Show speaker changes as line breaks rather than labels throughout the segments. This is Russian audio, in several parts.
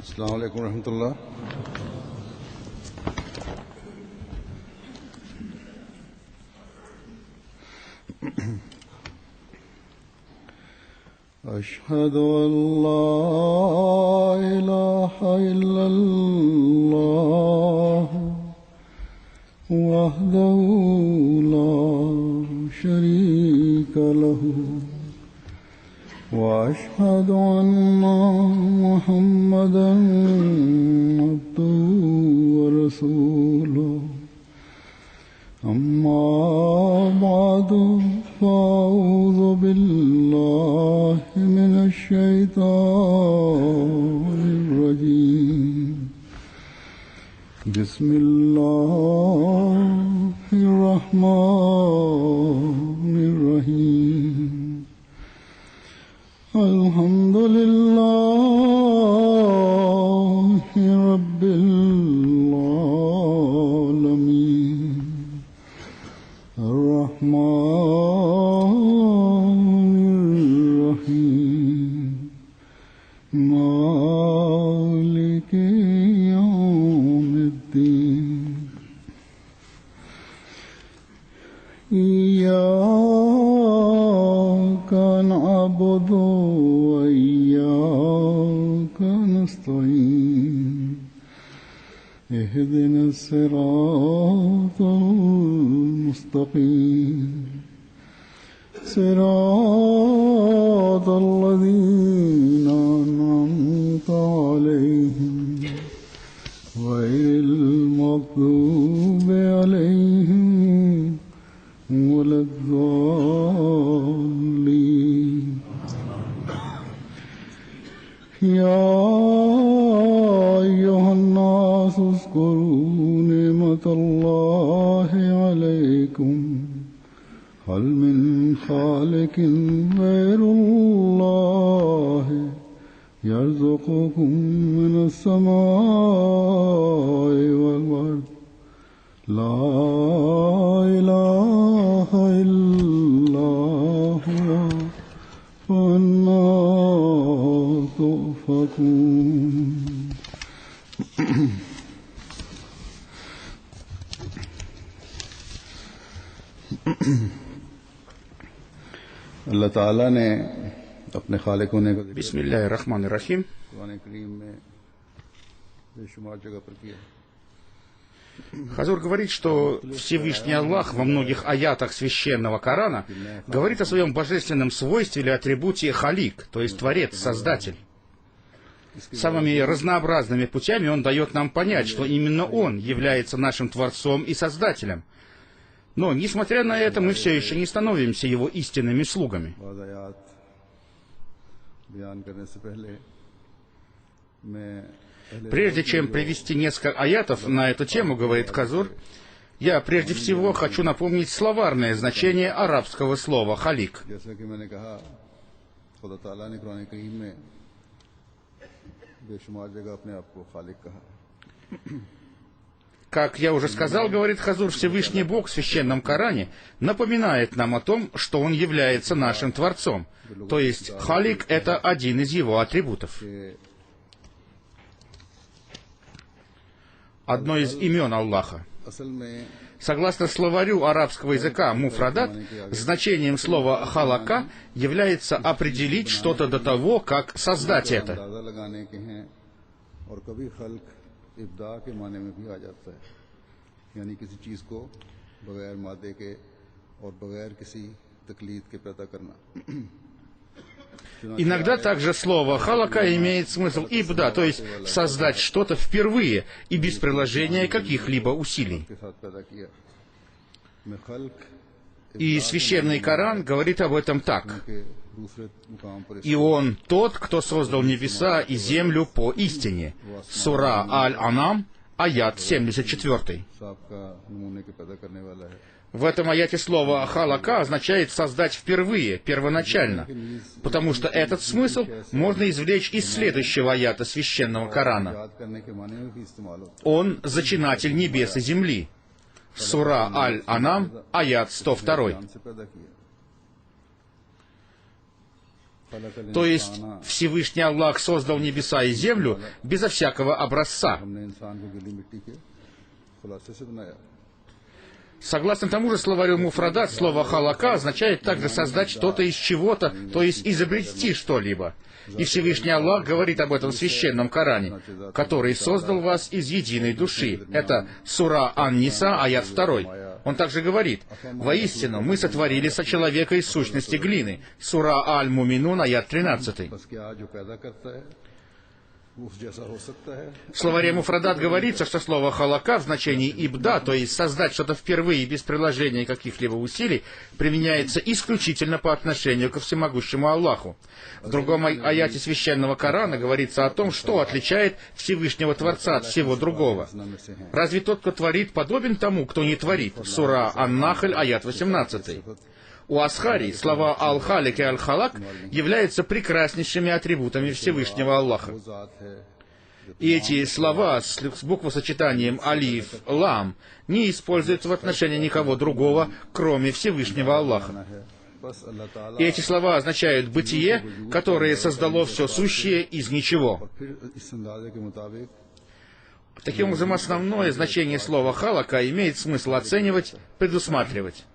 अस्सलाम वालेकुम रहमतुल्लाह। अशहदु अल्ला इलाहा इल्लल्लाह वहदहु ला शरीका लहु वअशहदु अन्ना मुहम्मदन अब्दुहु व रसूलुहु अम्मा बअदु फ़अऊज़ु बिल्लाहि मिनश शैतानिर रजीम। बिस्मिल्लाहिर रहमानिर रहीम। अल्हम्दुलिल्लाहि रब्बिल आलमीन अर्रहमानिर रहीम मालिकि यौमिद्दीन। इय्याका नअबुदु व इय्याका नस्तईन। इहदिनस सिरातल मुस्तकीम सिरातल लज़ीना अनअमता अलैहिम गैरिल मग़्दूबि अलैहिम वलद्दाल्लीन। या अय्युहन नास उज़्कुरू निअमतल्लाहि अलैकुम हल मिन खालिकिन गैरुल्लाहि यर्ज़ुक़ुकुम मिनस समाइ वल अर्ज़ ला इलाहा इल्ला हुवा फअन्ना तुफ़कून। अल्लाह ताला ने अपने खालिक होने का
Бисмилляхир рахманир рахим.
कुरान करीम में बेशुमार जगह पर किया।
Хазур говорит, что Всевышний Аллах во многих аятах священного Корана говорит о своем божественном свойстве или атрибуте халик, то есть Творец, Создатель. Самыми разнообразными путями Он дает нам понять, что именно Он является нашим Творцом и Создателем. Но, несмотря на это, мы все еще не становимся Его истинными слугами. Прежде чем привести несколько аятов на эту тему, говорит Хазур, я прежде всего хочу напомнить словарное значение арабского слова «халик». Как я уже сказал, говорит Хазур, Всевышний Бог в Священном Коране напоминает нам о том, что Он является нашим Творцом. То есть халик — это один из Его атрибутов. Одно из имен Аллаха. Согласно словарю арабского языка «муфрадат», значением слова «халака» является определить что-то до того, как создать это. Иногда также слово «халака» имеет смысл «ибда», то есть создать что-то впервые и без приложения каких-либо усилий. И Священный Коран говорит об этом так: «И Он тот, кто создал небеса и землю по истине». Сура Аль-Анам, аят 74. В этом аяте слово «халака» означает «создать впервые», первоначально, потому что этот смысл можно извлечь из следующего аята Священного Корана. Он зачинатель небес и земли. Сура Аль-Анам, аят 102. То есть Всевышний Аллах создал небеса и землю безо всякого образца.
हमने इंसान को गीली मिट्टी के खुलासे से बनाया।
Согласно тому же словарю Муфрадат, слово «халака» означает также создать что-то из чего-то, то есть изобрести что-либо. И Всевышний Аллах говорит об этом в Священном Коране, который создал вас из единой души. Это сура Ан-Ниса, аят 2. Он также говорит: «Воистину, мы сотворили со человека из сущности глины». Сура Аль-Муминун, аят 13.
बस क्या जो पैदा करता है वो उस जैसा हो सकता है।
В словаре Муфрадат говорится, что слово «халака» в значении «ибда», то есть создать что-то впервые без приложения каких-либо усилий, применяется исключительно по отношению ко всемогущему Аллаху. В другом аяте Священного Корана говорится о том, что отличает Всевышнего Творца от всего другого. Разве тот, кто творит, подобен тому, кто не творит? Сура Ан-Нахль, аят 18. У Асхари слова «Аль-Халик» и «Аль-Халак» являются прекраснейшими атрибутами Всевышнего Аллаха.
वो जात है
И эти слова с буквосочетанием «Алиф», «Лам» не используются в отношении никого другого, кроме Всевышнего Аллаха.
है। बस अल्लाह ताला
И эти слова означают «бытие», которое создало все сущее из ничего.
फिर इस अंदाजे के मुताबिक
Таким образом, основное значение слова «халака» имеет смысл оценивать, предусматривать.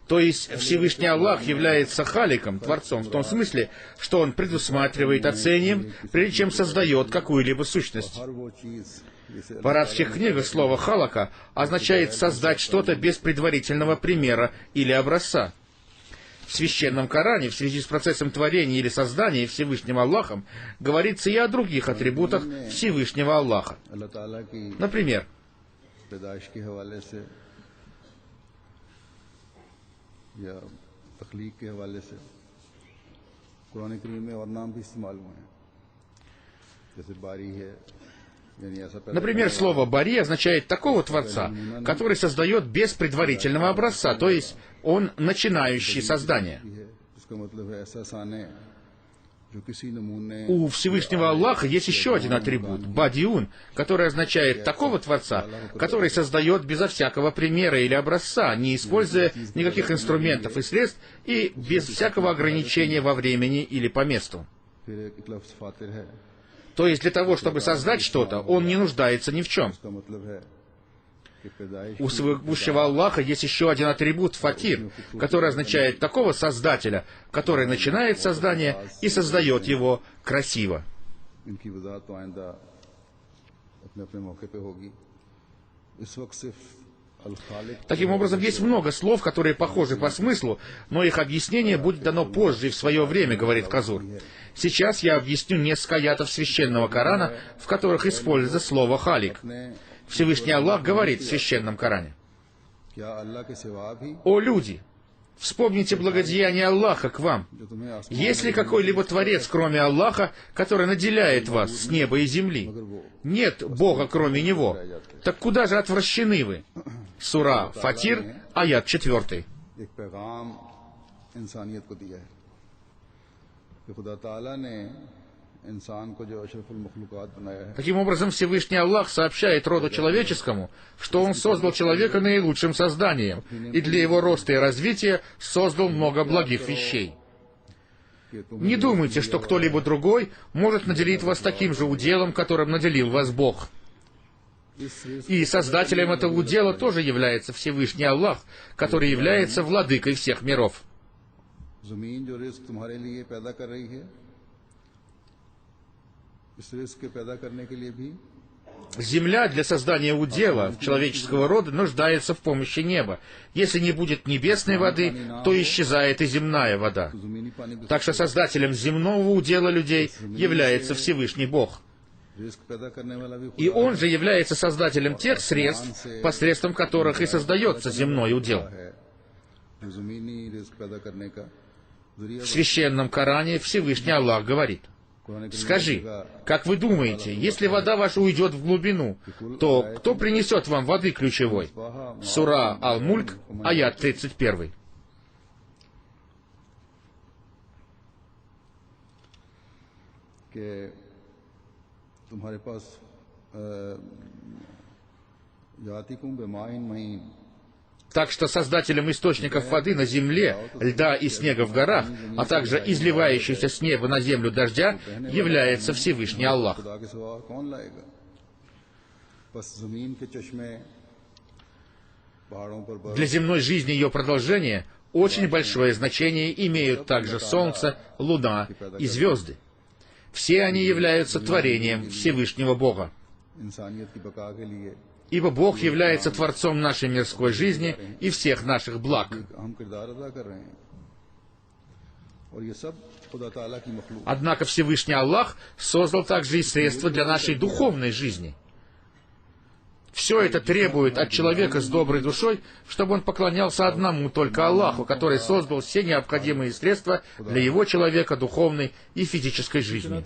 То есть Всевышний Аллах является халиком, творцом, в том смысле, что Он предусматривает, оценивает, прежде чем создает какую-либо сущность.
हर वो चीज जिसे
В арабских книгах слово «халака» означает создать что-то без предварительного примера или образца. В Священном Коране в связи с процессом творения или создания Всевышним Аллахом говорится и о других атрибутах Всевышнего Аллаха.
अल्लाह ताला की
Например,
पैदाइश के हवाले से या तख्लीक के हवाले से कुरान करीम में और नाम भी इस्तेमाल हुए हैं, जैसे बारी है, यानी ऐसा पैदा
например, слово «бари» означает такого Творца, который создает без предварительного образца, то есть он начинающий создание.
है। इसका मतलब है ऐसा साने जो किसी नमूने
У Всевышнего Аллаха есть еще один атрибут — бадиун, который означает такого Творца, который создает безо всякого примера или образца, не используя никаких инструментов и средств и без всякого ограничения во времени или по месту.
फिर एक लफ्ज़ फातिर है।
То есть для того, чтобы создать что-то, он не нуждается ни в чем.
इसका मतलब है कि पैदाइश
У всемогущего Аллаха есть еще один атрибут — фатир, который означает такого Создателя, который начинает создание и создает его красиво.
इनकी वजाहत तो आइंदा अपने अपने मौके पे होगी। इस वक्त सिर्फ अल-खालिक
Таким образом, есть много слов, которые похожи по смыслу, но их объяснение будет дано позже и в свое время, говорит Казур. Сейчас я объясню несколько аятов Священного Корана, в которых используется слово «халик».
ने
Всевышний Аллах говорит в Священном Коране:
क्या अल्लाह के सिवा भी
«О люди, вспомните благодеяние Аллаха к вам.
जो तुम्हें आसमान
Есть ли какой-либо Творец, кроме Аллаха, который наделяет вас с неба и земли? Нет Бога, кроме Него. Так куда же отвращены вы?» Сура Фатир, аят 4.
एक पैगाम इंसानियत को दिया है कि खुदा ताला ने इंसान को जो अशरफुल मखलूकात बनाया है
Таким образом, Всевышний Аллах сообщает роду человеческому, что Он создал человека наилучшим созданием, и для его роста и развития создал много благих вещей.
कि तुम
Не думайте, что кто-либо другой может наделить вас таким же уделом, которым наделил вас Бог.
इस रिज़्क़
И создателем этого удела тоже является Всевышний Аллах, который является владыкой всех миров.
ज़मीन जो रिस्क तुम्हारे लिए पैदा कर रही है, इस रिस्क के पैदा करने के लिए भी
Земля для создания удела человеческого рода нуждается в помощи неба. Если не будет небесной воды, то исчезает и земная вода.
ज़मीनी पानी भी
Так что создателем земного удела людей является Всевышний Бог.
रिस्क पैदा करने वाला भी
И Он же является создателем тех средств, посредством которых и создается земной удел.
है जो ज़मीनी रिस्क पैदा करने का जरिया
В Священном Коране Всевышний Аллах говорит:
कुरान करीम
«Скажи, как вы думаете, если вода ваша уйдет в глубину, то кто принесет вам воды ключевой?» Сура Аль-Мульк, аят 31.
कि तुम्हारे पास जातिकुम बेमाइन महीन
Так что создателем источников воды на земле, льда и снега в горах, а также изливающийся с неба на землю дождя, является Всевышний Аллах. Для земной жизни и ее продолжения очень большое значение имеют также Солнце, Луна и звезды. Все они являются творением Всевышнего Бога. Ибо Бог является Творцом нашей мирской жизни и всех наших благ. Однако Всевышний Аллах создал также и средства для нашей духовной жизни. Все это требует от человека с доброй душой, чтобы он поклонялся одному только Аллаху, который создал все необходимые средства для его человека духовной и физической жизни.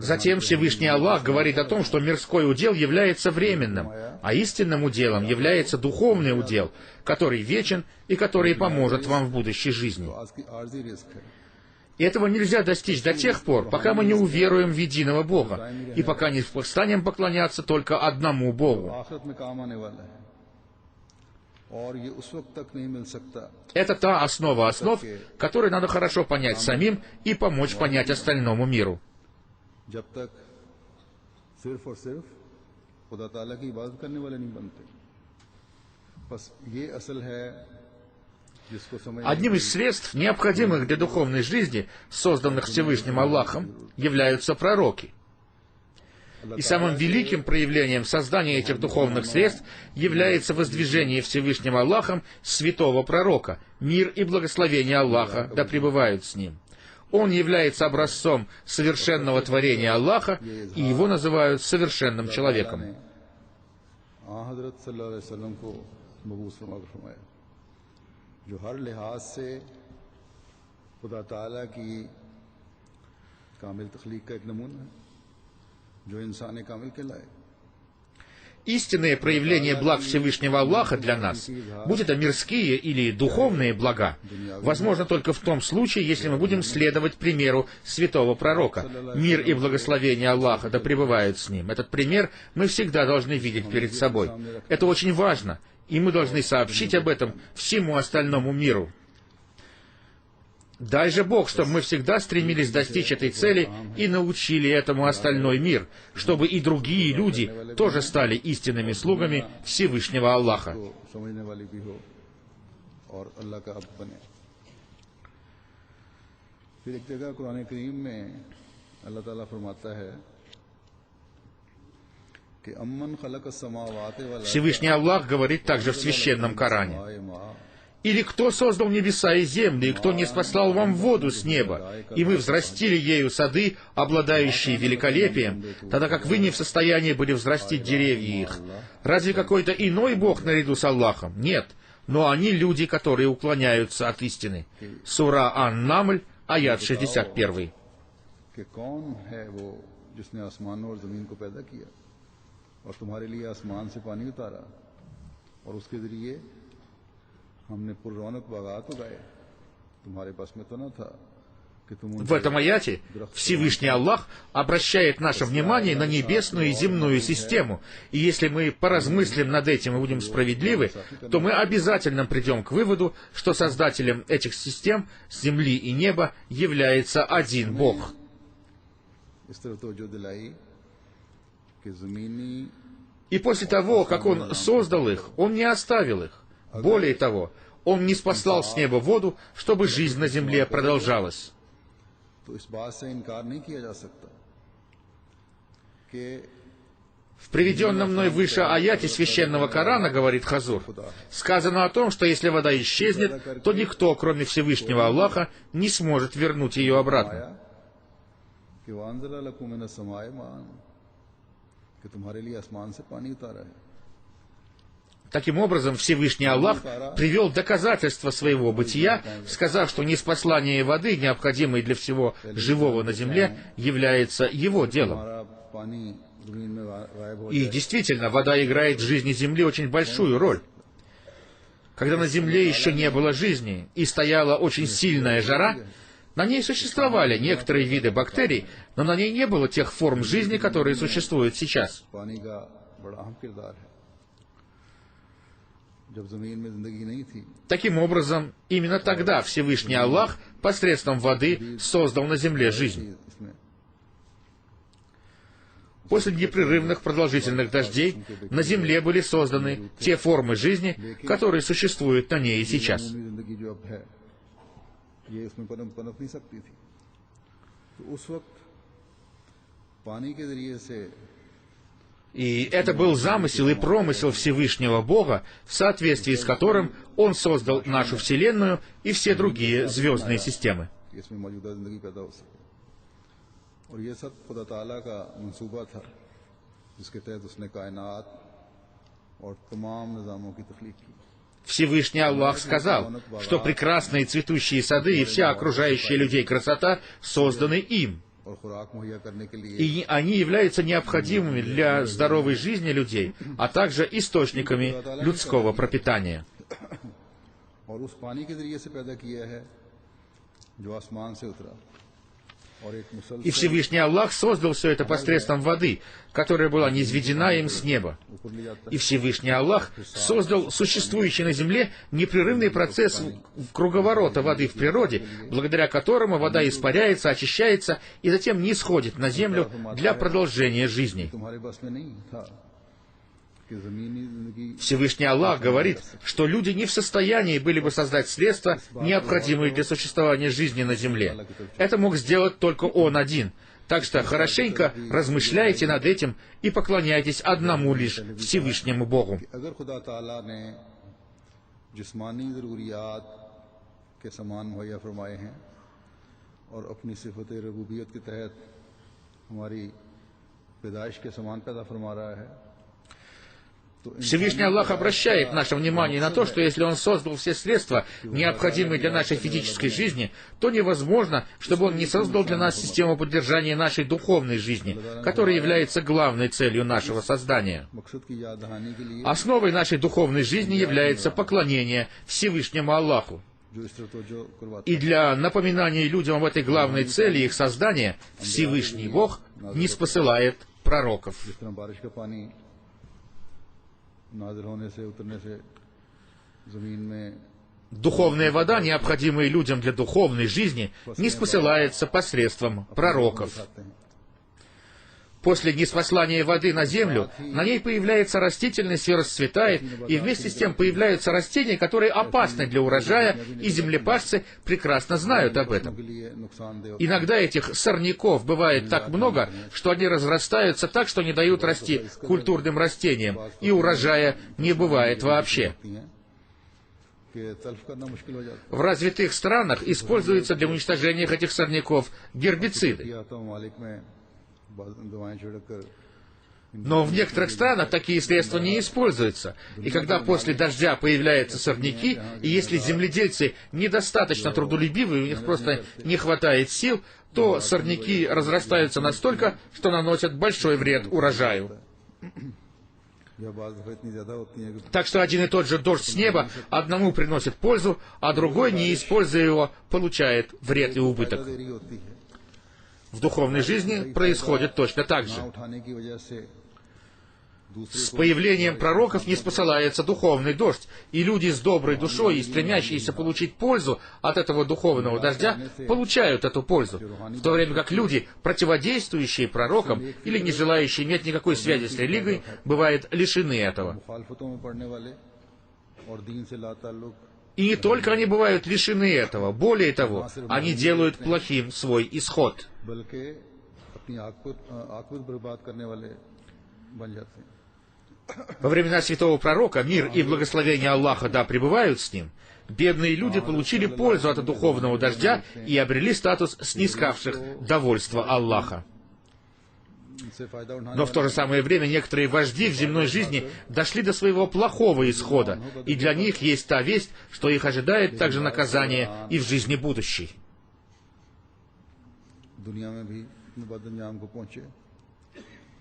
Затем Всевышний Аллах говорит о том, что мирской удел является временным, а истинным уделом является духовный удел, который вечен и который поможет вам в будущей жизни. И этого нельзя достичь до тех пор, пока мы не уверуем в единого Бога, и пока не станем поклоняться только одному Богу. Это та основа основ, которую надо хорошо понять самим и помочь понять остальному миру. Одним из средств, необходимых для духовной жизни, созданных Всевышним Аллахом, являются пророки. И самым великим проявлением создания этих духовных средств является воздвижение Всевышним Аллахом святого пророка, мир и благословение Аллаха да пребывают с ним. Он является образцом совершенного творения Аллаха, и его называют совершенным человеком. Истинные проявления благ Всевышнего Аллаха для нас, будь это мирские или духовные блага, возможно только в том случае, если мы будем следовать примеру святого пророка. Мир и благословение Аллаха да пребывают с ним. Этот пример мы всегда должны видеть перед собой. Это очень важно, и мы должны сообщить об этом всему остальному миру. Дай же Бог, чтобы мы всегда стремились достичь этой цели и научили этому остальной мир, чтобы и другие люди тоже стали истинными слугами Всевышнего Аллаха. Всевышний Аллах говорит также в Священном Коране: «Или кто создал небеса и земли, и кто не спаслал вам воду с неба, и вы взрастили ею сады, обладающие великолепием, тогда как вы не в состоянии были взрастить деревья их? Разве какой-то иной Бог наряду с Аллахом? Нет, но они люди, которые уклоняются от истины». Сура Ан-Намль, аят 61. В этом аяте Всевышний Аллах обращает наше внимание на небесную и земную систему. И если мы поразмыслим над этим и будем справедливы, то мы обязательно придем к выводу, что создателем этих систем, земли и неба, является один Бог. И после того, как Он создал их, Он не оставил их. Более того, Он не спаслал с неба воду, чтобы жизнь на земле продолжалась. В приведенном мной выше аяте Священного Корана, говорит Хазур, сказано о том, что если вода исчезнет, то никто, кроме Всевышнего Аллаха, не сможет вернуть ее обратно. Таким образом, Всевышний Аллах привел доказательства своего бытия, сказав, что ниспослание воды, необходимой для всего живого на земле, является Его делом.
जमीन में गायब हो
И действительно, вода играет в жизни Земли очень большую роль. Когда на Земле еще не было жизни и стояла очень сильная жара, на ней существовали некоторые виды бактерий, но на ней не было тех форм жизни, которые существуют сейчас.
पानी का बड़ा अहम किरदार है जब जमीन में जिंदगी नहीं थी
Таким образом, именно тогда Всевышний Аллах посредством воды создал на Земле жизнь.
इसमें
После непрерывных продолжительных дождей на Земле были созданы те формы жизни, которые существуют на ней и сейчас.
मामूली जिंदगी जो अब है ये इसमें पनप नहीं सकती थी तो उस वक्त पानी के जरिए से
И это был замысел и промысел Всевышнего Бога, в соответствии с которым Он создал нашу Вселенную и все другие звездные системы.
कि इसमें मौजूदा जिंदगी पैदा हो सके और ये सब खुदा ताला का मंसूबा था जिसके तहत उसने कायनात और तमाम निज़ामों की तख्लीक की
Всевышний Аллах сказал, что прекрасные цветущие сады и вся окружающая людей красота созданы им,
और खुराक मुहैया करने के लिए
и они являются необходимыми для здоровой жизни людей, а также источниками людского пропитания.
और उस पानी के जरिए से पैदा किया है जो आसमान से उतरा और एक
И
मुसलसल
Всевышний Аллах создал все это посредством воды, которая была низведена им с неба.
ऊपर ले जाता
И Всевышний Аллах создал существующий на Земле непрерывный процесс круговорота воды в природе, благодаря которому вода испаряется, очищается и затем не сходит на Землю для продолжения жизни.
तुम्हारे बस में नहीं था कि जमीनी जिंदगी
Всевышний Аллах говорит, что люди не в состоянии были бы создать средства, необходимые для существования жизни на Земле. Это мог сделать только Он один. Так что хорошенько размышляйте над этим и поклоняйтесь одному лишь Всевышнему Богу.
अगर खुदा ताला ने जिस्मानी ज़रूरियात के सामान मुहैया फरमाए हैं और अपनी सिफत रबूबियत के तहत हमारी पैदाइश के सामान पैदा फरमा रहा है
Всевышний Аллах обращает наше внимание на то, что если Он создал все средства, необходимые для нашей физической жизни, то невозможно, чтобы Он не создал для нас систему поддержания нашей духовной жизни, которая является главной целью нашего создания.
मकसद की याद दहानी के लिए
Основой нашей духовной жизни является поклонение Всевышнему Аллаху.
जो इस तरह तवज्जो करवाता
И для напоминания людям об этой главной цели их создания, Всевышний Бог ниспосылает пророков.
है जिस तरह बारिश का पानी नाजिल होने से उतरने से जमीन में
Духовная вода, необходимая людям для духовной жизни, ниспосылается посредством пророков.
उठाते हैं
После ниспослания воды на землю, на ней появляется растительность и расцветает, и вместе с тем появляются растения, которые опасны для урожая, и землепашцы прекрасно знают об этом.
के लिए नुकसानदेह
Иногда этих сорняков бывает так много, что они разрастаются так, что не дают расти культурным растениям, и урожая не бывает вообще.
होती हैं कि तल्फ करना मुश्किल हो जाता
В развитых странах используются для уничтожения этих сорняков гербициды.
है या तो ममालिक में दवाएं छिड़क कर
Но в некоторых странах такие средства не используются. И когда после дождя появляются сорняки, и если земледельцы недостаточно трудолюбивы, у них просто не хватает сил, то сорняки разрастаются настолько, что наносят большой вред урожаю.
या बाज़ दफ़ा इतनी ज़्यादा होती हैं कि
Так что один и тот же дождь с неба одному приносит пользу, а другой, не используя его, получает вред и убыток.
देरी होती है
В духовной жизни происходит точно так же.
ना उठाने की वजह से
С появлением пророков ниспосылается духовный дождь, и люди с доброй душой и стремящиеся получить пользу от этого духовного дождя получают эту пользу, в то время как люди, противодействующие пророкам или не желающие иметь никакой связи с религией, бывают лишены этого.
मुखालफतों में पड़ने वाले और दीन से लाताल्लुक
И не только они бывают лишены этого, более того, они делают плохим свой исход.
बल्कि अपनी आकबत बर्बाद करने वाले बन जाते हैं
Во времена святого пророка, мир и благословение Аллаха да пребывают с ним, бедные люди получили пользу от духовного дождя и обрели статус снискавших довольство Аллаха.
इनसे फायदा उठाने
Но в то же самое время некоторые вожди в земной жизни дошли до своего плохого исхода, и для них есть та весть, что их ожидает также наказание и в жизни будущей.
दुनिया में भी इतने बदअंजाम को पहुंचे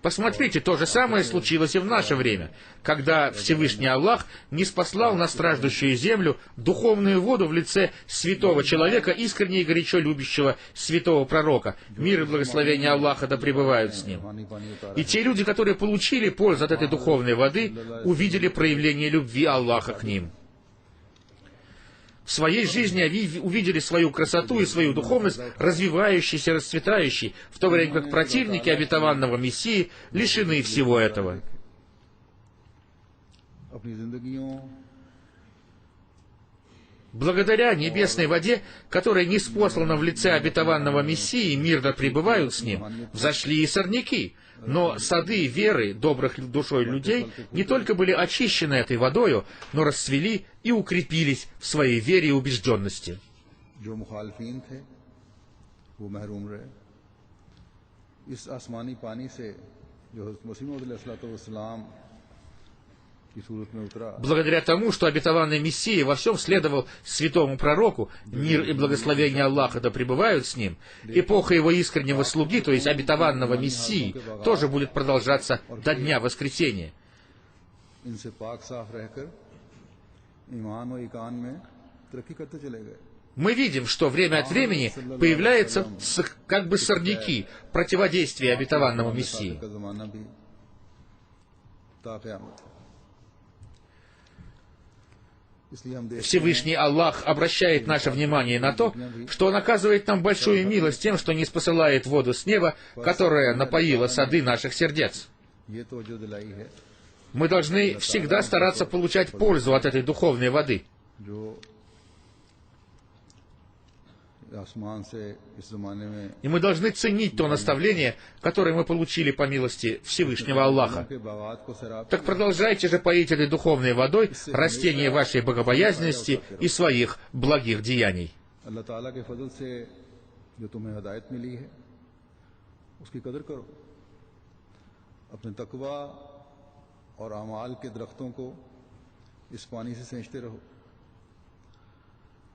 Посмотрите, то же самое случилось и в наше время, когда Всевышний Аллах ниспослал на страждущую землю духовную воду в лице святого человека, искренне и горячо любящего святого пророка. Мир и благословение Аллаха да пребывают с ним. И те люди, которые получили пользу от этой духовной воды, увидели проявление любви Аллаха к ним. В своей жизни они увидели свою красоту и свою духовность, развивающейся, расцветающей, в то время как противники обетованного Мессии лишены всего этого. Благодаря небесной воде, которая ниспослана в лице обетованного Мессии, мирно пребывают с ним, взошли и сорняки. Но сады веры добрых душой людей не только были очищены этой водою, но расцвели и укрепились в своей вере и убежденности. Благодаря тому, что обетованный Мессия во всем следовал святому пророку, мир и благословение Аллаха да пребывают с ним, эпоха его искреннего слуги, то есть обетованного Мессии, тоже будет продолжаться до Дня Воскресения. Мы видим, что время от времени появляются как бы сорняки противодействия обетованному Мессии. Всевышний Аллах обращает наше внимание на то, что Он оказывает нам большую милость тем, что ниспосылает воду с неба, которая напоила сады наших сердец. Мы должны всегда стараться получать пользу от этой духовной воды. И мы должны ценить то наставление, которое мы получили по милости Всевышнего Аллаха. Так продолжайте же поить этой духовной водой растения вашей богобоязненности и своих благих деяний.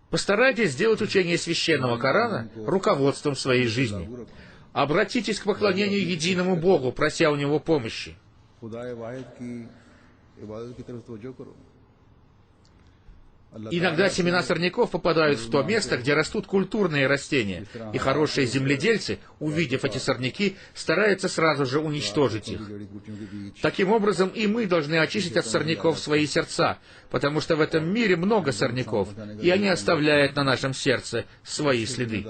Постарайтесь сделать учение священного Корана руководством своей жизни. Обратитесь к поклонению единому Богу, прося у Него помощи. Иногда семена сорняков попадают в то место, где растут культурные растения, и хорошие земледельцы, увидев эти сорняки, стараются сразу же уничтожить их. Таким образом, и мы должны очистить от сорняков свои сердца, потому что в этом мире много сорняков, и они оставляют на нашем сердце свои следы.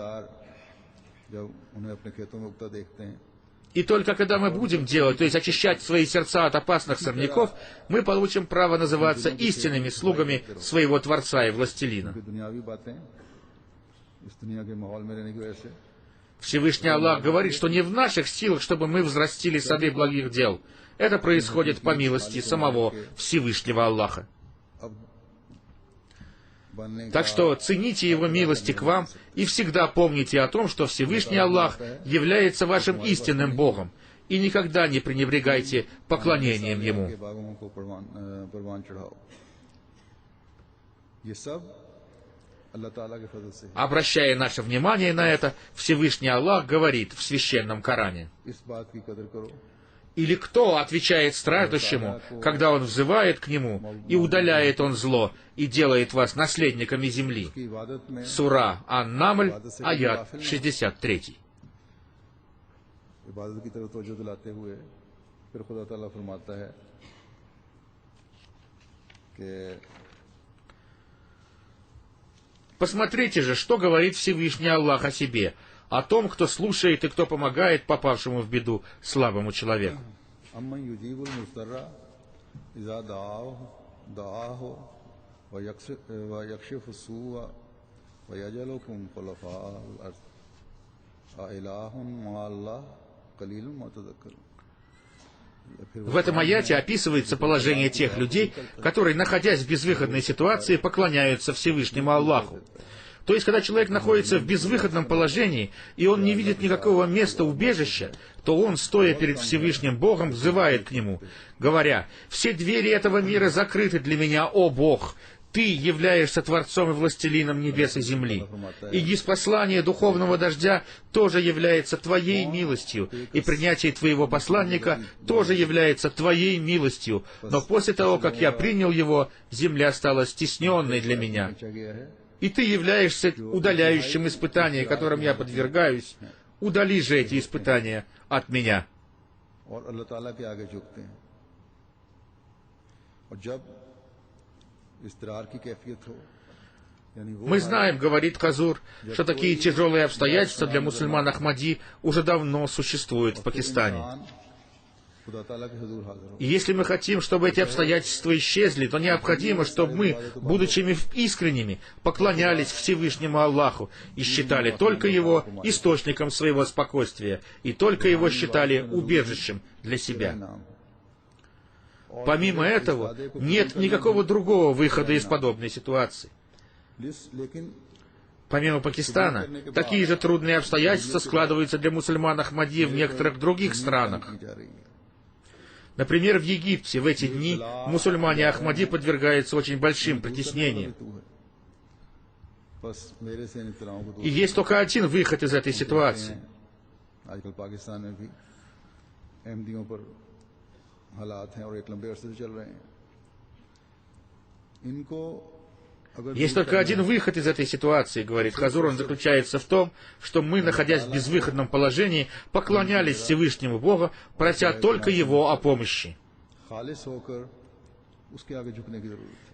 И только когда мы будем делать, то есть очищать свои сердца от опасных сорняков, мы получим право называться истинными слугами своего Творца и Властелина. Всевышний Аллах говорит, что не в наших силах, чтобы мы взрастили сады благих дел. Это происходит по милости самого Всевышнего Аллаха. Так что цените Его милости к вам и всегда помните о том, что Всевышний Аллах является вашим истинным Богом, и никогда не пренебрегайте поклонением Ему. Обращая наше внимание на это, Всевышний Аллах говорит в Священном Коране: «Или кто отвечает страждущему, когда он взывает к нему, и удаляет он зло, и делает вас наследниками земли?» Сура Ан-Намль, аят 63. Посмотрите же, что говорит Всевышний Аллах о себе, о том, кто слушает и кто помогает попавшему в беду слабому человеку. В этом аяте описывается положение тех людей, которые, находясь в безвыходной ситуации, поклоняются Всевышнему Аллаху. То есть, когда человек находится в безвыходном положении, и он не видит никакого места убежища, то он, стоя перед Всевышним Богом, взывает к Нему, говоря: «Все двери этого мира закрыты для меня, о Бог! Ты являешься Творцом и Властелином небес и земли. И ниспослание духовного дождя тоже является Твоей милостью, и принятие Твоего посланника тоже является Твоей милостью. Но после того, как я принял его, земля стала стесненной для меня. И Ты являешься удаляющим испытания, которым я подвергаюсь. Удали же эти испытания от меня. Мы знаем, говорит Хазур, что такие тяжелые обстоятельства для мусульман Ахмади уже давно существуют в Пакистане. И если мы хотим, чтобы эти обстоятельства исчезли, то необходимо, чтобы мы, будучи искренними, поклонялись Всевышнему Аллаху и считали только Его источником своего спокойствия, и только Его считали убежищем для себя. Помимо этого, нет никакого другого выхода из подобной ситуации. Помимо Пакистана, такие же трудные обстоятельства складываются для мусульман Ахмади в некоторых других странах. Например, в Египте в эти дни мусульмане Ахмади подвергаются очень большим притеснениям. И есть только один выход из этой ситуации. Есть только один выход из этой ситуации, говорит Хазур, он заключается в том, что мы, находясь в безвыходном положении, поклонялись Всевышнему Богу, прося только Его о помощи.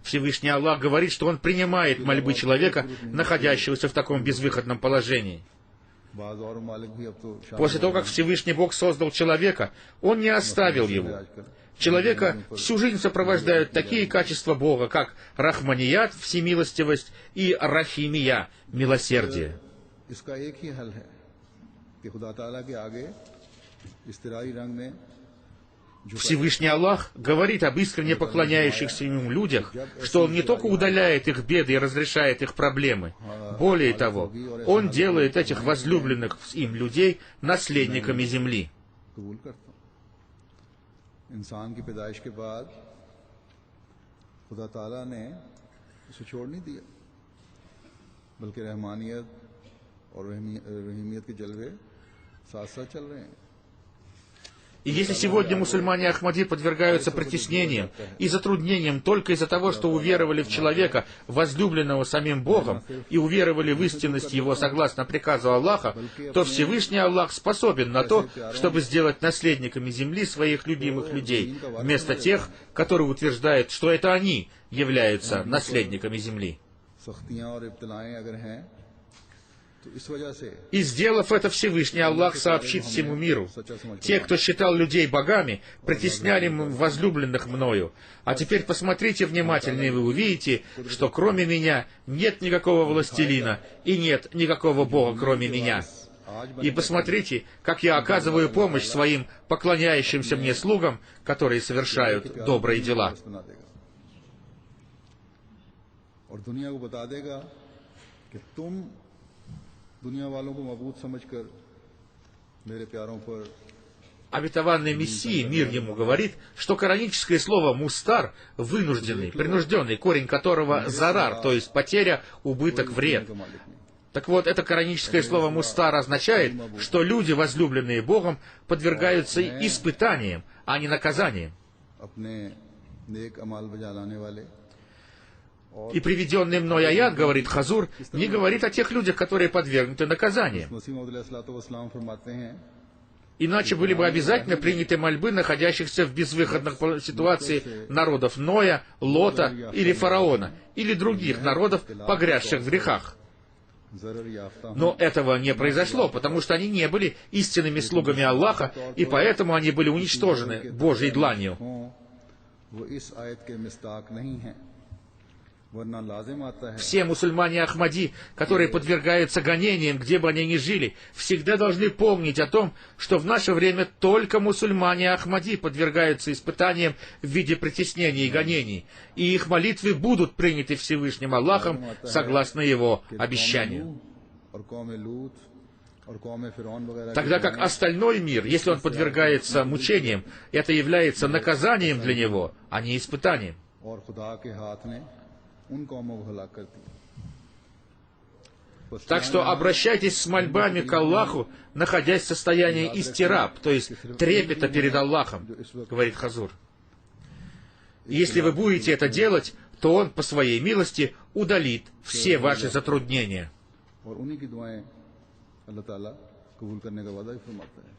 Всевышний Аллах говорит, что Он принимает мольбы человека, находящегося в таком безвыходном положении. После того, как Всевышний Бог создал человека, Он не оставил его. Человека всю жизнь сопровождают такие качества Бога, как Рахманият, всемилостивость, и Рахимия, милосердие. Всевышний Аллах говорит об искренне поклоняющихся Ему людях, что Он не только удаляет их беды и разрешает их проблемы. Более того, Он делает этих возлюбленных им людей наследниками земли. इंसान की पैदाइश के बाद खुदा ताला ने उसे छोड़ नहीं दिया, बल्कि रहमानियत और रहीमियत के जलवे साथ साथ चल रहे हैं. И если сегодня мусульмане Ахмади подвергаются притеснениям и затруднениям только из-за того, что уверовали в человека, возлюбленного самим Богом, и уверовали в истинность Его согласно приказу Аллаха, то Всевышний Аллах способен на то, чтобы сделать наследниками земли своих любимых людей, вместо тех, которые утверждают, что это они являются наследниками земли. И сделав это, Всевышний Аллах сообщит всему миру: те, кто считал людей богами, притесняли возлюбленных мною. А теперь посмотрите внимательно, и вы увидите, что кроме меня нет никакого властелина, и нет никакого Бога, кроме меня. И посмотрите, как я оказываю помощь своим поклоняющимся мне слугам, которые совершают добрые дела. Обетованный Мессии, мир ему, говорит, что кораническое слово «мустар» — вынужденный, принужденный, корень которого «зарар», то есть потеря, убыток, вред. Так вот, это кораническое слово «мустар» означает, что люди, возлюбленные Богом, подвергаются испытаниям, а не наказаниям. И приведенный мной аят, говорит Хазур, не говорит о тех людях, которые подвергнуты наказаниям. Иначе были бы обязательно приняты мольбы находящихся в безвыходных ситуации народов Ноя, Лота или Фараона, или других народов, погрязших в грехах. Но этого не произошло, потому что они не были истинными слугами Аллаха, и поэтому они были уничтожены Божьей дланью. Все мусульмане Ахмади, которые подвергаются гонениям, где бы они ни жили, всегда должны помнить о том, что в наше время только мусульмане Ахмади подвергаются испытаниям в виде притеснений и гонений, и их молитвы будут приняты Всевышним Аллахом согласно Его обещанию. Тогда как остальной мир, если он подвергается мучениям, это является наказанием для него, а не испытанием.
उन कौमों को हलाक करती है।
Так что обращайтесь с мольбами к Аллаху, находясь в состоянии истираб, то есть трепета перед Аллахом, говорит Хазур. Если вы будете это делать, то Он по своей милости удалит все ваши затруднения.
और उन्हीं की दुआएं अल्लाह ताला कबूल करने का वादा भी फरमाता है,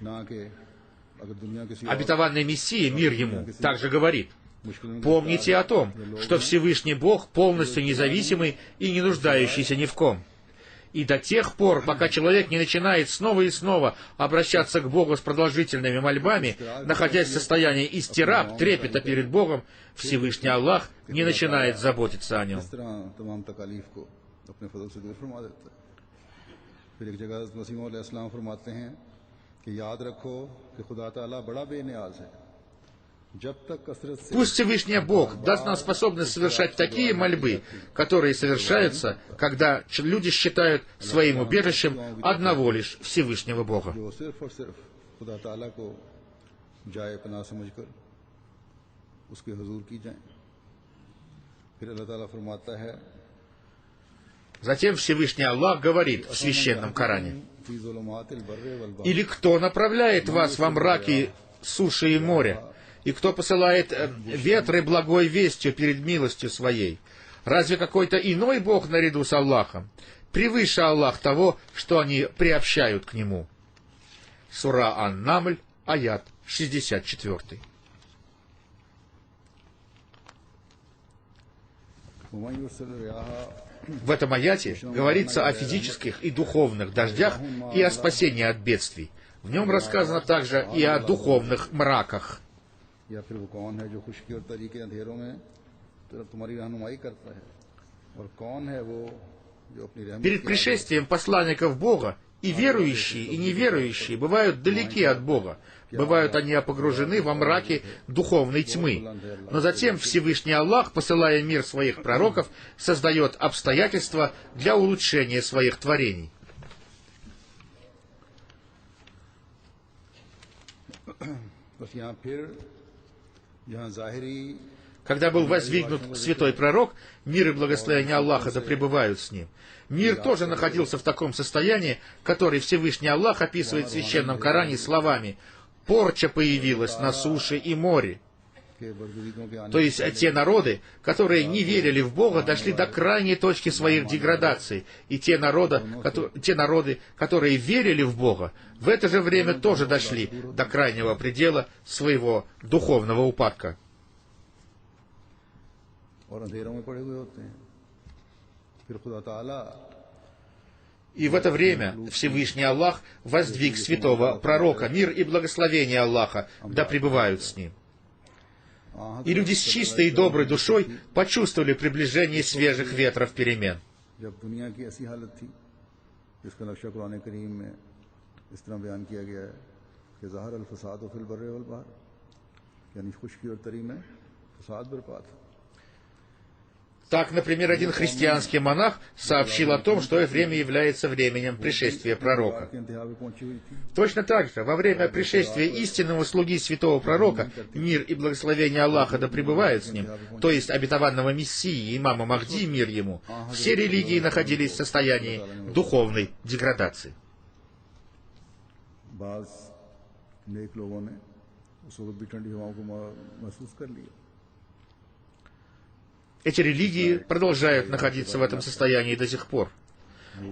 ना कि अगर दुनिया किसी और
Обетованный Мессия, мир ему, также говорит: помните о том, что Всевышний Бог полностью независимый и не нуждающийся ни в ком. И до тех пор, пока человек не начинает снова и снова обращаться к Богу с продолжительными мольбами, находясь в состоянии истираб, трепета перед Богом, Всевышний Аллах не начинает заботиться о нем.
इस तरह तमाम तकालीफ को अपने फजल से दूर फरमा देता है। फिर एक जगह मसीह मौला इस्लाम फरमाते हैं कि याद रखो कि खुदा ताला बड़ा बेनियाज है। जब तक कसरत से
Пусть Всевышний Бог даст нам способность совершать такие мольбы, которые совершаются, когда люди считают своим убежищем одного лишь Всевышнего Бога.
जो सिर्फ और सिर्फ खुदा ताला को जाए पनाह समझकर उसके हुजूर की जाए। फिर अल्लाह ताला फरमाता है
Затем Всевышний Аллах говорит в Священном Коране:
फी ज़ुलुमातिल बर्रि वल बहर
«Или кто направляет вас во мраки суши и моря, и кто посылает ветры благой вестью перед милостью своей? Разве какой-то иной Бог наряду с Аллахом? Превыше Аллах того, что они приобщают к Нему». Сура Ан-Намль, аят 64.
वमन युरसिल रियाहा
В этом аяте говорится о физических и духовных дождях и о спасении от бедствий. В нем рассказано также и о духовных мраках.
या फिर वो कौन है जो खुशकी और तरी के अंधेरों में तुम्हारी रहनुमाई करता है, और कौन है वो जो अपनी रहमत
Перед пришествием посланников Бога и верующие, и неверующие бывают далеки от Бога. Бывают они погружены во мраки духовной тьмы. Но затем Всевышний Аллах, посылая мир своих пророков, создает обстоятельства для улучшения своих творений.
बस यहाँ फिर यहाँ ज़ाहिरी
Когда был воздвигнут святой пророк, мир и благословение Аллаха да пребывают с ним, мир тоже находился в таком состоянии, который Всевышний Аллах описывает в Священном Коране словами: «Порча появилась на суше и море».
के बरगुज़ीदों के आने
То есть те народы, которые не верили в Бога, дошли до крайней точки своих деградаций. И те народы, которые верили в Бога, в это же время тоже дошли до крайнего предела своего духовного упадка.
और अंधेरों में पड़े हुए होते हैं। फिर खुदा ताला
И в это время Всевышний Аллах воздвиг святого пророка, мир и благословение Аллаха да пребывают с ним. И люди с чистой и доброй душой почувствовали приближение свежих ветров перемен.
जब दुनिया की ऐसी हालत थी जिसका नक्शा कुरान करीम में इस तरह बयान किया गया है कि ज़ाहर अल फसाद फिल बर्रे वल बहर, यानी खुशकी और तरी में फसाद बरपा था।
Так, например, один христианский монах сообщил о том, что это время является временем пришествия пророка.
के इंतहा पे पहुंची हुई थी।
Точно так же, во время пришествия истинного слуги святого пророка, мир и благословение Аллаха да пребывают с ним, то есть обетованного Мессии, имама Махди, мир ему, все религии находились в состоянии духовной деградации.
बाज नेक लोगों ने उस वक्त भी ठंडी हवाओं को महसूस कर लिया।
Эти религии продолжают находиться в этом состоянии до сих пор.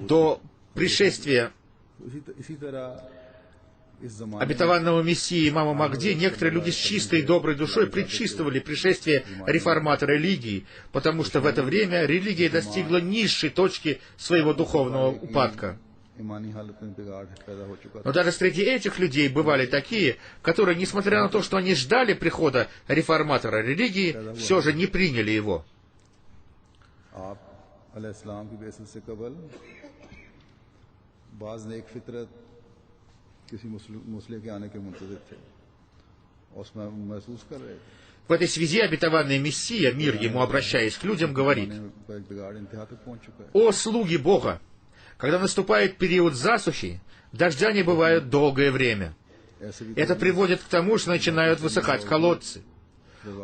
До пришествия
इसी तरह इस जमाने
обетованного Мессии имама Махди некоторые люди с чистой и доброй душой предчувствовали пришествие реформатора религии, потому что в это время религия достигла низшей точки своего духовного упадка.
ईमानी हालत में बिगाड़ पैदा हो चुका
Но даже среди этих людей бывали такие, которые, несмотря на то, что они ждали прихода реформатора религии, все же не приняли его.
आप अलैहिस्सलाम की बेइज्जती से कबल बाज नेक फितरत किसी मुस्लिम के आने के मुंतज़िर थे और उसमें महसूस कर रहे थे।
В этой связи обетованный Мессия, мир ему обращаясь к людям, говорит:
एक बिगाड़ इंतहा तक पहुंच चुका है।
«О слуги Бога! Когда наступает период засухи, дождя не бывает долгое время.
ऐसे भी
Это приводит к тому, что начинают высыхать колодцы.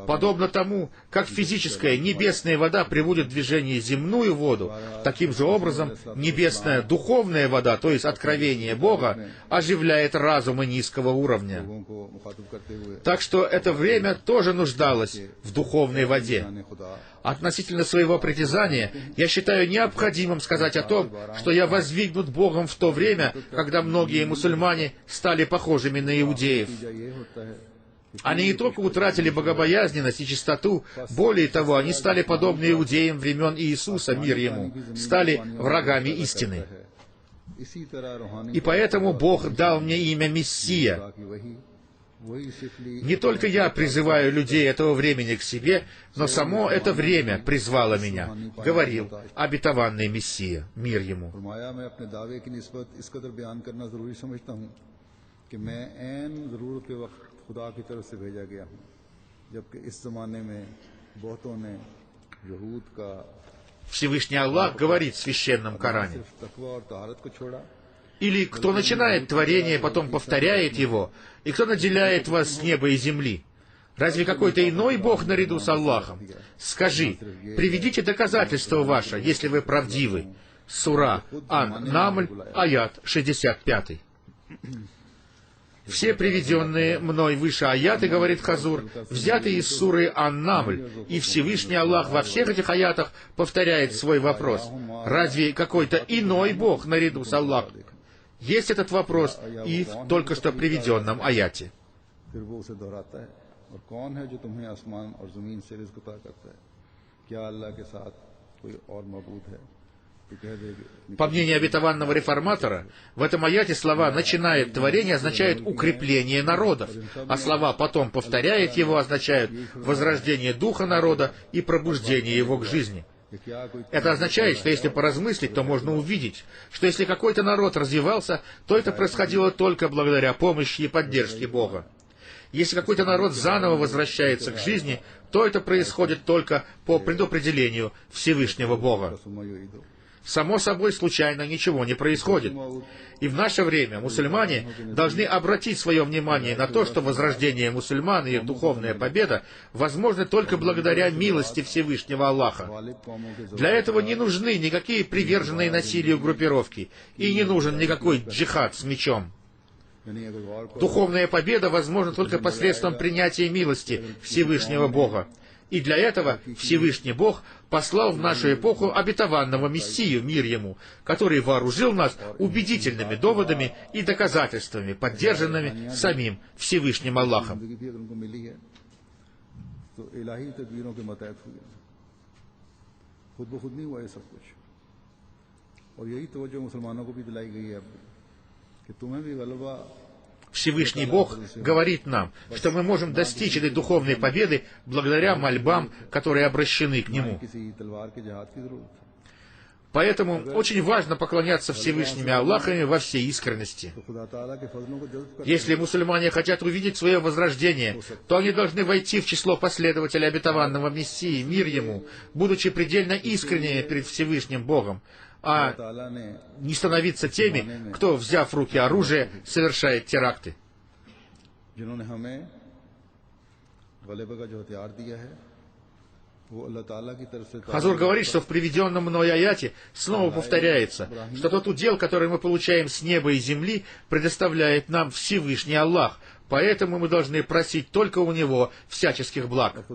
Подобно тому, как физическая небесная вода приводит в движение земную воду, таким же образом небесная духовная вода, то есть откровение Бога, оживляет разумы низкого уровня. Так что это время тоже нуждалось в духовной воде. Относительно своего притязания, я считаю необходимым сказать о том, что я воздвигнут Богом в то время, когда многие мусульмане стали похожими на иудеев. Они не только утратили богобоязненность и чистоту, более того, они стали подобны иудеям времен Иисуса, мир ему, стали врагами истины. И поэтому Бог дал мне имя Мессия. Не только я призываю людей этого времени к себе, но само это время призвало меня, говорил обетованный Мессия, мир ему.
खुदा की तरफ से भेजा गया हूँ जबकि इस जमाने में बहुतों ने यहूद का
Всевышний Аллах говорит в Священном Коране.
तकवा और तहारत को छोड़ा
Или кто начинает творение, потом повторяет его, и кто наделяет вас с неба и земли? Разве какой-то иной Бог наряду с Аллахом? Скажи, приведите доказательства ваше, если вы правдивы. Сура Ан-Намль, аят 65. Все приведенные мной выше аяты, говорит Хазур, взяты из суры Ан-Намль, и Всевышний Аллах во всех этих аятах повторяет свой вопрос. Разве какой-то иной Бог наряду с Аллахом? Есть этот вопрос и в только что приведенном аяте. По мнению обетованного реформатора, в этом аяте слова «начинает творение» означают укрепление народов, а слова «потом повторяет его» означают возрождение духа народа и пробуждение его к жизни. Это означает, что если поразмыслить, то можно увидеть, что если какой-то народ развивался, то это происходило только благодаря помощи и поддержке Бога. Если какой-то народ заново возвращается к жизни, то это происходит только по предопределению Всевышнего Бога. Само собой, случайно ничего не происходит. И в наше время мусульмане должны обратить свое внимание на то, что возрождение мусульман и их духовная победа возможны только благодаря милости Всевышнего Аллаха. Для этого не нужны никакие приверженные насилию группировки, и не нужен никакой джихад с мечом. Духовная победа возможна только посредством принятия милости Всевышнего Бога. И для этого Всевышний Бог послал в нашу эпоху обетованного Мессию, мир ему, который вооружил нас убедительными доводами и доказательствами, поддержанными самим Всевышним Аллахом. Всевышний Бог говорит нам, что мы можем достичь этой духовной победы благодаря мольбам, которые обращены к Нему. Поэтому очень важно поклоняться Всевышними Аллахами во всей искренности. Если мусульмане хотят увидеть свое возрождение, то они должны войти в число последователей обетованного Мессии, мир ему, будучи предельно искренними перед Всевышним Богом, а не становиться теми, кто, взяв в руки оружие, совершает теракты. Хазур говорит, что в приведенном мной аяте снова повторяется, что тот удел, который мы получаем с неба и земли, предоставляет нам Всевышний Аллах, поэтому мы должны просить только у Него всяческих благ.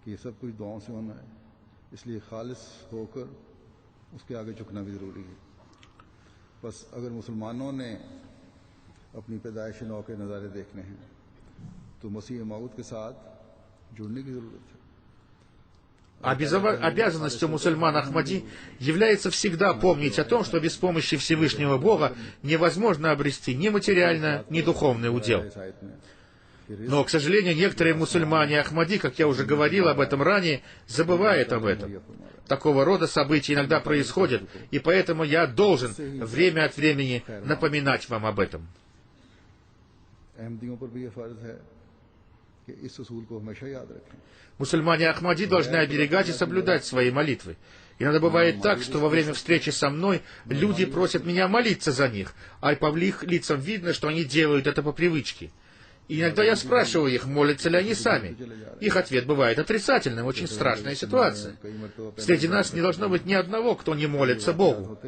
कि ये सब कुछ दुआओं से होना है, इसलिए खालिस होकर उसके आगे झुकना भी ज़रूरी है। बस अगर मुसलमानों ने अपनी पैदाइश नौ के नज़ारे देखने हैं तो मसीह मऊद के साथ जुड़ने की ज़रूरत है।
Обязанностью мусульман Ахмади является всегда помнить о том, что без помощи Всевышнего Бога невозможно обрести ни материальное, ни духовное удел. Но, к сожалению, некоторые мусульмане Ахмади, как я уже говорил об этом ранее, забывают об этом. Такого рода события иногда происходят, и поэтому я должен время от времени напоминать вам об этом. Мусульмане Ахмади должны оберегать и соблюдать свои молитвы. Иногда бывает так, что во время встречи со мной люди просят меня молиться за них, а по их лицам видно, что они делают это по привычке. И иногда я спрашиваю их, молятся ли они сами. Их ответ бывает отрицательным, очень страшная ситуация. Среди нас не должно быть ни одного, кто не молится Богу.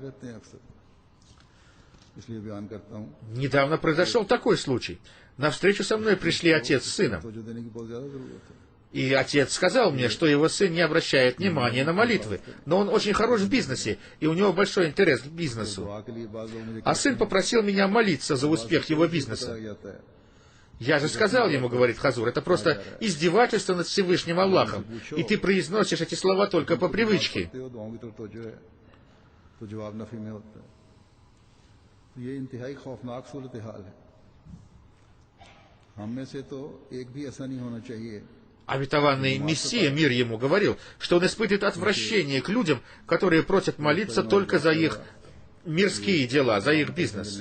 Недавно произошел такой случай. На встречу со мной пришли отец с сыном. И отец сказал мне, что его сын не обращает внимания на молитвы, но он очень хорош в бизнесе, и у него большой интерес к бизнесу. А сын попросил меня молиться за успех его бизнеса. Я же сказал ему, говорит Хазур, это просто издевательство над Всевышним Аллахом, и ты произносишь эти слова только по привычке. Обетованный Мессия, мир ему, говорил, что он испытывает отвращение к людям, которые просят молиться только за их мирские дела, за их бизнес.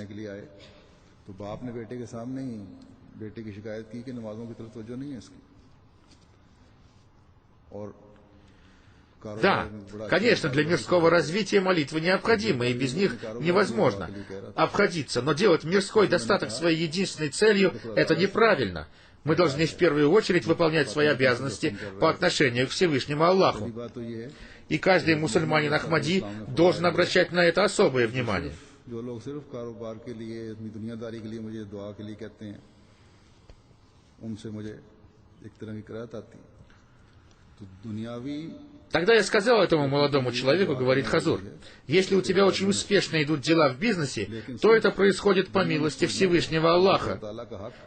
Да, конечно, для мирского развития молитвы необходимы, и без них невозможно обходиться, но делать мирской достаток своей единственной целью — это неправильно. Мы должны в первую очередь выполнять свои обязанности по отношению к Всевышнему Аллаху. И каждый мусульманин Ахмади должен обращать на это особое внимание. Тогда я сказал этому молодому человеку, говорит Хазур, если у тебя очень успешно идут дела в бизнесе, то это происходит по милости Всевышнего Аллаха.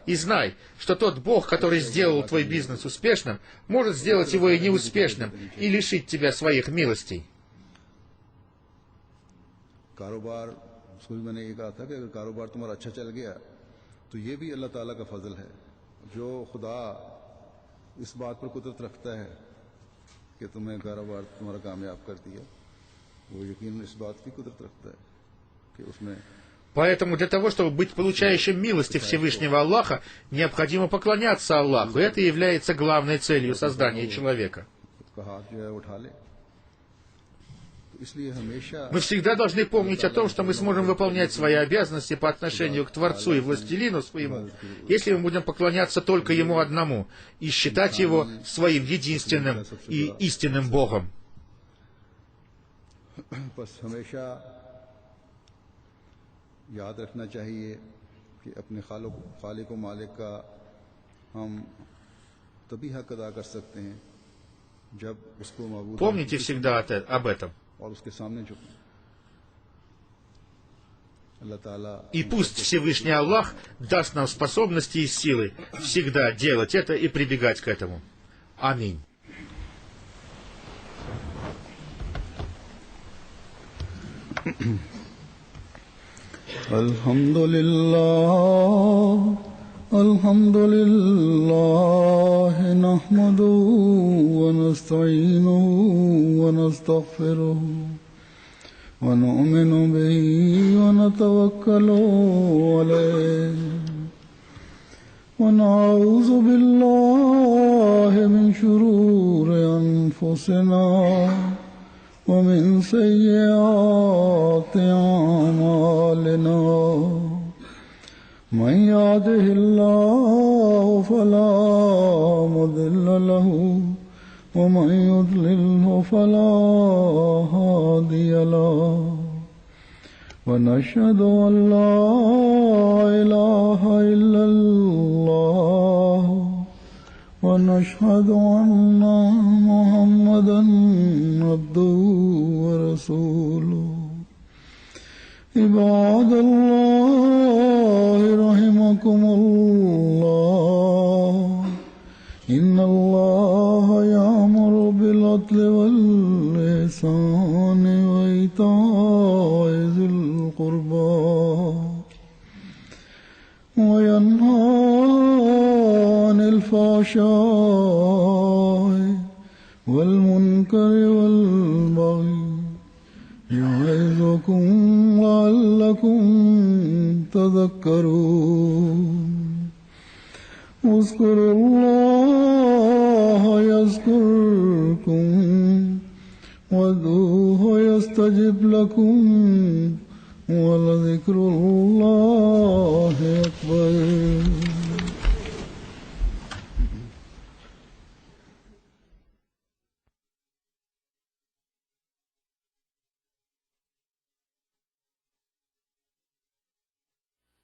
И знай, что тот Бог, который сделал твой бизнес успешным, может сделать его и неуспешным, и лишить тебя своих милостей.
कि तुम्हें कारोबार तुम्हारा कामयाब कर दिया, वो यकीन इस बात की कुदरत रखता है कि उसमें.
Поэтому для того, чтобы быть получающим милости Всевышнего Аллаха, необходимо поклоняться Аллаху. Это и является главной целью создания человека. Мы всегда должны помнить о том, что мы сможем выполнять свои обязанности по отношению к Творцу и Властелину своему, если мы будем поклоняться только Ему одному и считать Его своим единственным и истинным Богом. Помните всегда об этом. И пусть Всевышний Аллах даст нам способности и силы всегда делать это и прибегать к этому. Аминь.
Alhamdulillah, nahmaduhu wa nasta'inuhu wa nastaghfiruhu wa nu'minu bihi wa natawakkalu alayhi wa na'udhu billahi min shururi anfusina wa min sayyiati a'malina. من يهده الله فلا مضل له ومن يضلله فلا هادي له ونشهد أن لا إله إلا الله ونشهد أن محمدا عبده ورسوله عباد الله رحمكم الله إن الله يأمر بالعدل والإحسان وإيتاء ذي القربى وينهى عن الفحشاء والمنكر والبغي يعظكم لعلكم تذكرون اذكروا الله يذكركم وادعوه يستجب لكم ولذكر الله